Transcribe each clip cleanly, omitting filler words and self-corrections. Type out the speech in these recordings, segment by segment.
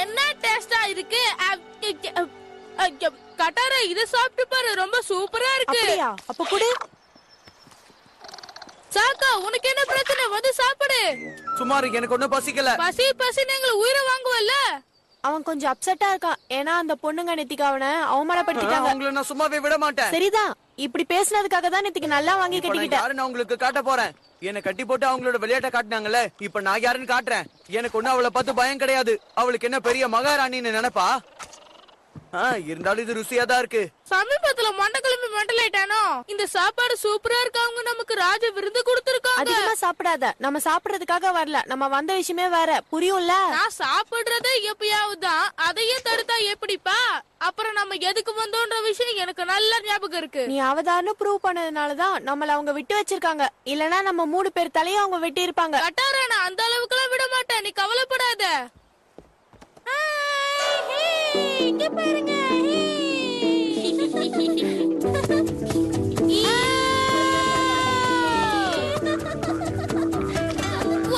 என்ன டேஸ்டா இருக்கு. கட்டாரா இத சாப்பிட்டு பாரு, ரொம்ப சூப்பரா இருக்கு. அப்படியா? அப்ப குடு. சாக்கா, உனக்கு என்ன பிரச்சனை? வந்து சாப்பிடு. சுமார் எனக்கு ஒண்ணும் பசிக்கல. பசி நீங்க உயிரை வாங்குவல்ல. அவன் கொஞ்சம் அப்செட்டா இருக்கான். ஏன்னா அந்த பொண்ணுங்க நேத்திக்கு அவனை அவமானப்படுத்திட்டாங்க. அவங்கள நான் சும்மாவே விட மாட்டேன். சரிதான், இப்படி பேசினதுக்காக தான் நேத்திக்கு நல்லா வாங்கி கட்டிக்கிட்டேன். யாரு நான் உங்களுக்கு காட்ட போறேன். என்ன கட்டி போட்டு அவங்களோட விளையாட்ட காட்டினாங்கல்ல, இப்ப நான் யாருன்னு காட்டுறேன். எனக்கு ஒண்ணு அவளை பார்த்து பயம் கிடையாது. அவளுக்கு என்ன பெரிய மகாராணின்னு நினைப்பா? இருந்தாலும் இது ருசியா தான் இருக்கு. சமீபத்துல மண்டக்கிழமை மெண்டலாயிட்டானோ. இந்த சாப்பாடு சூப்பரா இருக்கு. அவங்க நமக்கு ராஜ விருது கொடுத்திருக்காங்க. அதிகமா சாப்பிடாத. நம்ம சாப்பிடுறதுக்காக வரல, நம்ம வந்த விஷயமே வேற. புரியும்ல? நான் சாப்பிடுறதே எப்பயாவதுதான். அதையே தடுத்தா எப்படிப்பா? அப்புறம் நம்ம எதுக்கு வந்தோன்ற விஷயம் எனக்கு நல்ல ஞாபகம் இருக்கு. நீ அவதாரம் ப்ரூவ் பண்ணதுனாலதான் நம்மள அவங்க விட்டு வச்சிருக்காங்க. இல்லனா நம்ம 3 பேர் தலையும் அவங்க வெட்டி இருப்பாங்க. கட்டாரா, நான் அந்த அளவுக்கு எல்லாம் விட மாட்டேன். நீ கவலைப்படாத. இங்க பாருங்க.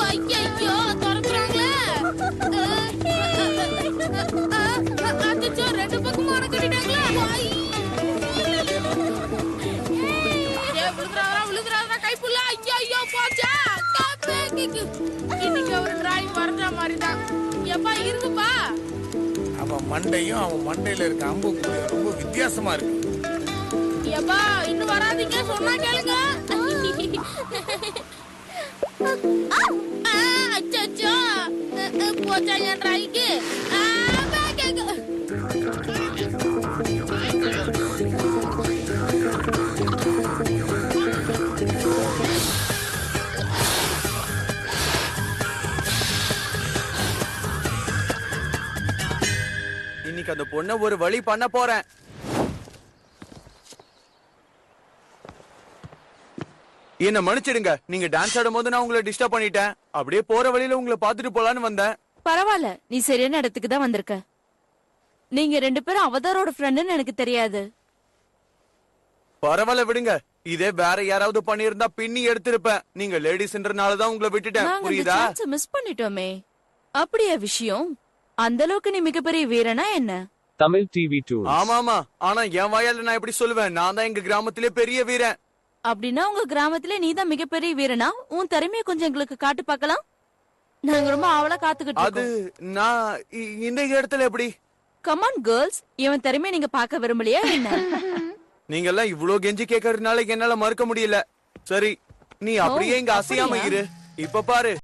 ஐயோ, துரத்துறாங்களே. அச்சோ, 2 பக்கமும் அணைக்கிட்டாங்களா? விழுதுறாரா கைப்புள்ள. ஐயோ போச்சா. இன்னைக்கு அவர் டிராயிங் வரைஞ்ச மாதிரிதான். எப்பா இருக்குப்பா. அவன் மண்டையும் அவன் மண்டையில இருக்க அம்பு ரொம்ப வித்தியாசமா இருக்கு. எப்பா இன்னும் வராதீங்க, சொன்னா கேளுங்க. அச்சோ, போச்சா என் டிராயிங்கு. இன்னைக்கு அந்த பொண்ணை ஒரு வழி பண்ண போறேன். என்ன மன்னிச்சிடுங்க. நீங்க டான்ஸ் ஆடும் போது நான் உங்களை டிஸ்டர்ப் பண்ணிட்டேன். அப்படியே போற வழியில உங்களை பாத்துட்டு போலான்னு வந்தேன். பரவாயில்ல, நீ சரியான இடத்துக்கு தான் வந்திருக்க. நீங்க 2 பேரும் அவதாரோட ஃப்ரெண்டுன்னு எனக்கு தெரியாது. பரவாயில்ல விடுங்க. இதே வேற யாராவது பண்ணியிருந்தா பின்னி எடுத்திருப்பேன். நீங்க லேடிஸ்ன்றனாலதான் உங்களை விட்டுட்டேன். புரியுதா? மிஸ் பண்ணிட்டோமே. அப்படியா விஷயம்? அந்த அளவுக்கு நீ மிகப்பெரிய வீரனா என்ன? தமிழ் டிவி 2. ஆமாமா. ஆனா என் வாயால நான் எப்படி சொல்லுவேன்? நான் தான் எங்க கிராமத்திலே பெரிய வீரன். அப்படின்னா உங்க கிராமத்துல நீ தான் மிகப்பெரிய வீரனா? உன் திறமைய கொஞ்சம் எங்களுக்கு காட்டு பார்க்கலாம். நாங்க ரொம்ப ஆவலா காத்துக்கிட்டு அது இருக்கோம். நான் இந்த இடத்துல எப்படி? கமான் கேர்ள்ஸ், இவன் திறமைய நீங்க பார்க்க விரும்பலையா என்ன? நீங்க எல்லாம் இவ்ளோ கெஞ்சி கேட்கறதுனால என்னால மறுக்க முடியல. சரி, நீ அப்படியே இங்க அசையாம இரு. இப்ப பாரு.